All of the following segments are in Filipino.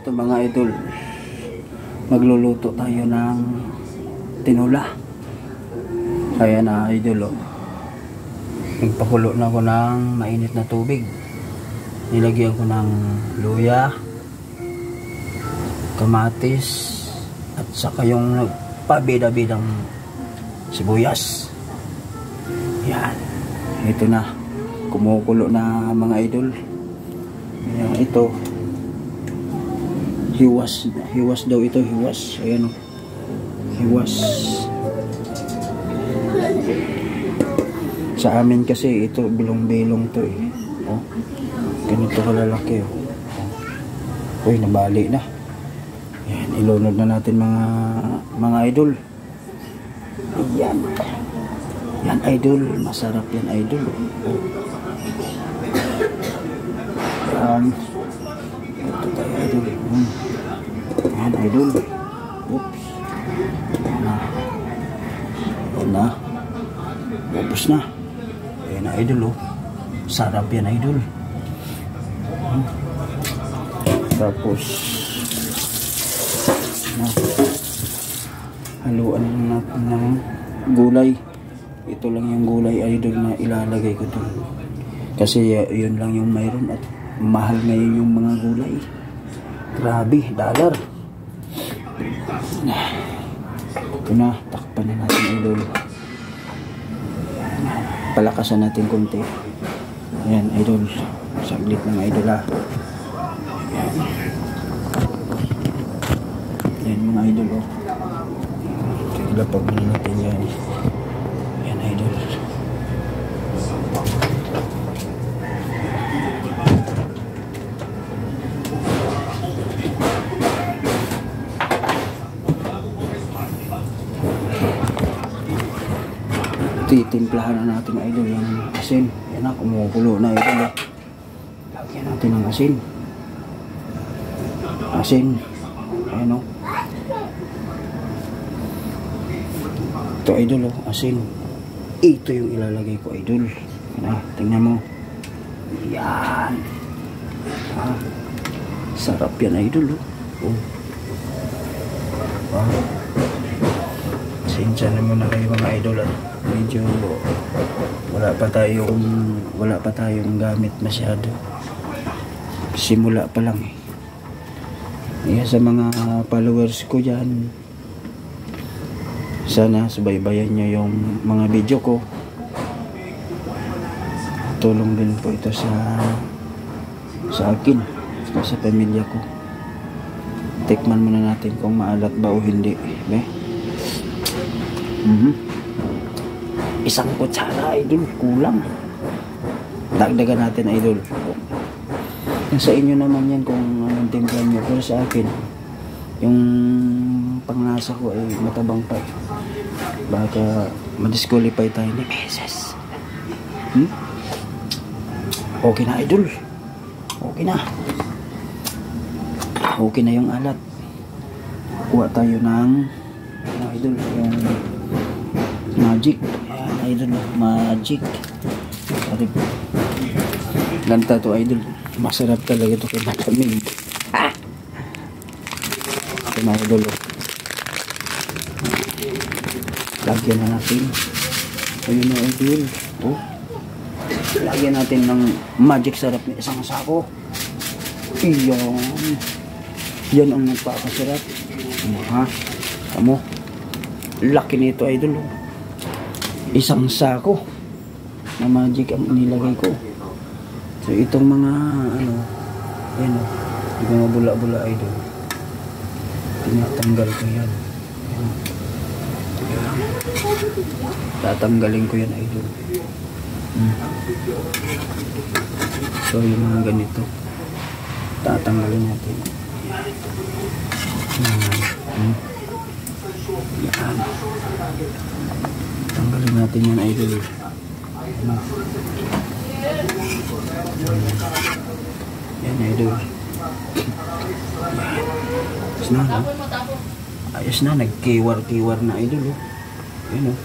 Ito mga idol, magluluto tayo ng tinula. Kaya na idol, oh. Nagpakulo na ako ng mainit na tubig. Nilagyan ko ng luya, kamatis, at saka yung pabida-bidang sibuyas. Yan, ito na, kumukulo na mga idol. Yan, ito hiwas daw ito, hiwas. Ayan, oh. Hiwas. Sa amin kasi ito bilong-bilong to eh. Oh, ganito kalalaki, oh. Uy, nabali na. Yan, ilunod na natin mga idol. Yan. Yan idol, masarap yan idol. Oh. Yan. Ito tayo idol. Yan idol. Oops. Yan na. Yan na. Oops na. Yan na idol, oh. Sarap yan idol. Tapos na, haluan natin ng gulay. Ito lang yung gulay idol na ilalagay ko doon. Kasi yun lang yung mayroon at mahal ngayon yung mga gulay. Grabe, dollar. Ito na, takpan na natin idol. Palakasan natin konti. Ayan idol, saglit ng idol ha. Ayan. Ayan mga idol, oh. Ilapag na natin yan. Ayan idol. Titimplahan na natin idol yung asin. Yan na, kumukulo na idol, oh. Lagyan natin ng asin. Asin. Ayan, oh. Ito idol, oh, asin. Ito yung ilalagay ko idol. Yan, tingnan mo. Yan. Ah, sarap yan idol, oh. Ah. Sinsya naman na kayo mga idol, ah. Medyo wala pa tayong gamit masyado. Simula pa lang eh. Kaya sa mga followers ko dyan, sana subaybayan nyo yung mga video ko. Tulong din po ito sa akin, sa pamilya ko. Tikman muna natin kung maalat ba o hindi. Okay? Isang kutsara idol, kulang. Dagdagan natin idol. Sa inyo naman yan kung anong timpla nyo. Pero sa akin, yung panglasa ko ay matabang pa. Baka madisqualify tayo ni Meses. Okay na idol. Okay na. Okay na yung alat. Kuha tayo ng idol, yung magic. Idol, magic. Ganta to idol. Masarap talaga ito kay matamig. Ito na idol. Lagyan na natin. Ayun na idol. Oh. Lagyan natin ng magic sarap na isang sako. Iyon. Yan ang nagpapasarap. Ha? Tamo. Laki nito idol. Isang sako na magic ang inilagay ko. So itong mga ano, ayun, yung mga bula-bula idol, tinatanggal ko yan. Tatanggalin ko yan idol. So yung mga ganito, tatanggalin natin. Yan. Tanggalin natin yan idol. Yan idol. Ayos na, no? Ayos na, nagkiwar-kiwar na idol, oh. Yan, oh.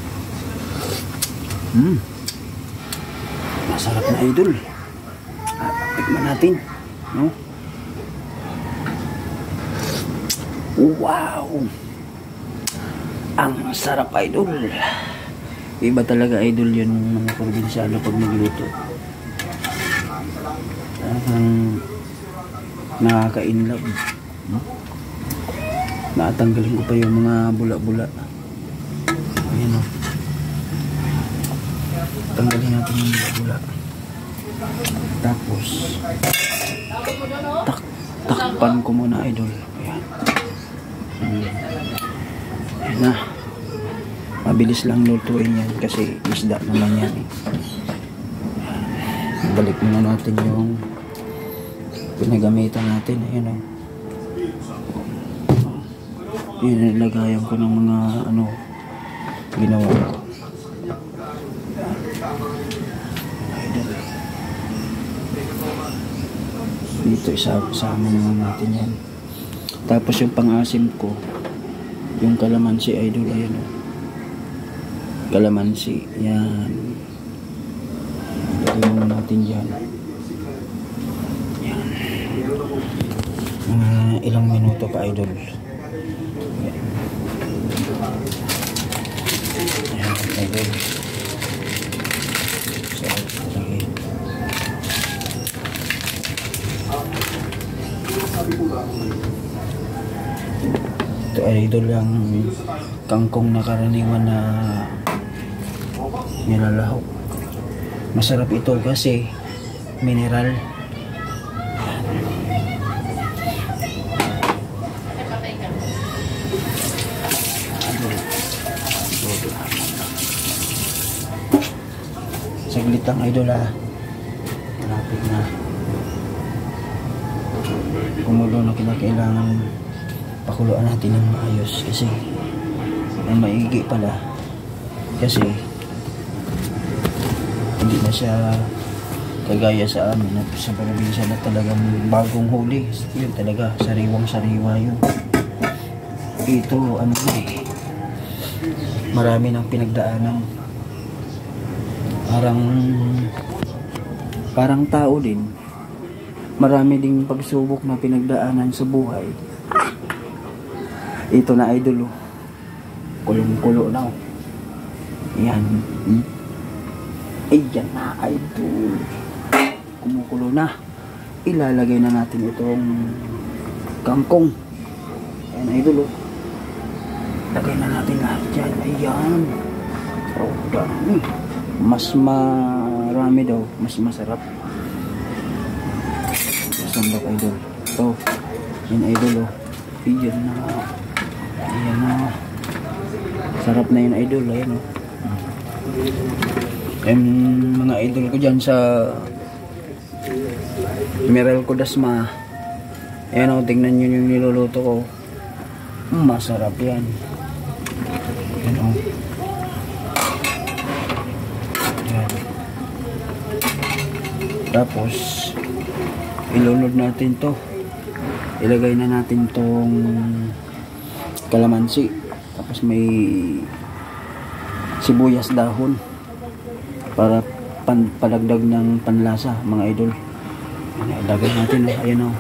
Masarap na idol. Tikman natin, no? Wow! Ang sarap, idol. Iba talaga, idol, yun mga probinsyano pag nagluto. Nakaka-inlove. Natanggalin ko pa yung mga bula-bula. Ayan o. Tanggalin natin yung bula-bula. Tapos takpan ko muna, idol. Ayan. Ayan na. Mabilis lang lutuin yan kasi isda naman yan. Balik muna natin yung pinagamitan natin. Ayan o. Yan, nilagayan ko ng mga ginawa ko. Dito isama naman natin yan. Tapos yung pang-asim ko, yung kalamansi, idol, ayan o. Kalamansi, yan. Lagyan muna natin dyan. Yan. Ilang minuto pa, idol. Ayan, idol. Ito, idol, ang kangkong na karaniwan na nilalahok. Masarap ito kasi mineral. Saglit lang, idol, malapit na kumulo na. Kailangan pakuluan natin ng maayos kasi ang maigi pala kasi hindi na siya kagaya sa amin sa probinsya na talagang bagong huli. Yun talaga, sariwang-sariwa yun. Ito, marami ng pinagdaanan. Parang tao din. Marami ding pagsubok na pinagdaanan sa buhay. Ito na, idol. Kulong-kulo na. Yan. Ayan na, idol. Kumukulo na. Ilalagay na natin itong kangkong. Ayan, idol. Lagay na natin lahat dyan. Ayan. Oh, dami. Mas marami daw. Mas masarap. Sambak, idol. Ito. Yan, idol. Ayan na. Ayan na. Sarap na yun, idol. Ayan o. Mga idol ko dyan sa Meralco Dasma. Ayan o. Tingnan nyo yung niluluto ko. Masarap yan. Ayan o. Ayan. Tapos ilunod natin to. Ilagay na natin tong kalamansi. Tapos may sibuyas dahon para palagdag ng panlasa, mga idol. Ilagay natin, ayan o.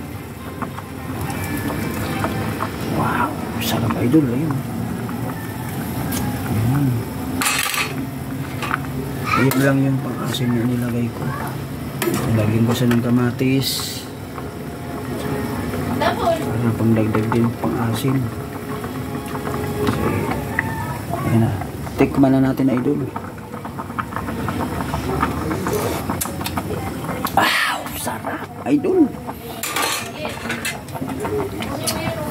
Wow, sarap, idol. Ayan. Ayan lang yung pang-asim na nilagay ko. Lagyan ko sa ng kamatis para pangdagdag din pang-asim. Ayan na. Tikman na natin, idol. Sarap, idol.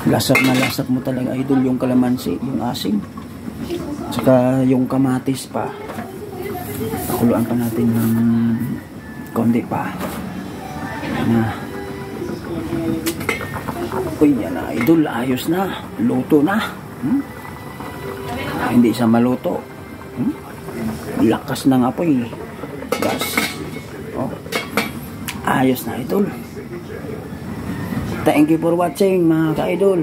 Lasap na lasap mo talaga, idol, yung kalamansi, yung asim. Saka yung kamatis pa. Pakuluan pa natin ng konti pa. Na. Uy, yan na, idol. Ayos na. Luto na. Hindi siya maluto. Lakas ng apoy. Gas. Oh. Ayos na, idol. Thank you for watching, mga ka-idol.